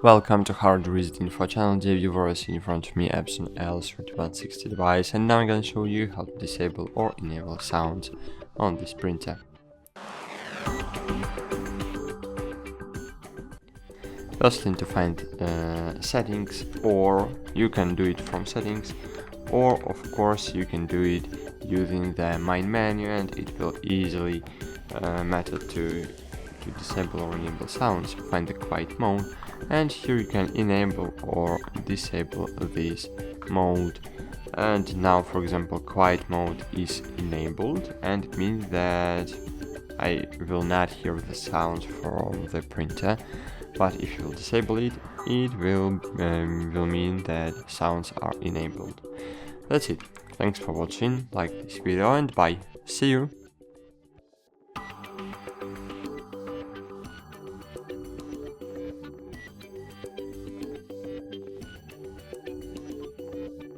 Welcome to HardReset.Info channel. Dear viewers, in front of me Epson L3160 device, and now I'm gonna show you how to disable or enable sounds on this printer. First, you need to find settings, or you can do it from settings, or of course you can do it using the main menu, and it will easily method to disable or enable sounds. Find the quiet mode, and here you can enable or disable this mode. And now, for example, quiet mode is enabled, and it means that I will not hear the sounds from the printer. But if you disable it, it will mean that sounds are enabled. That's it. Thanks for watching. Like this video and bye. See you.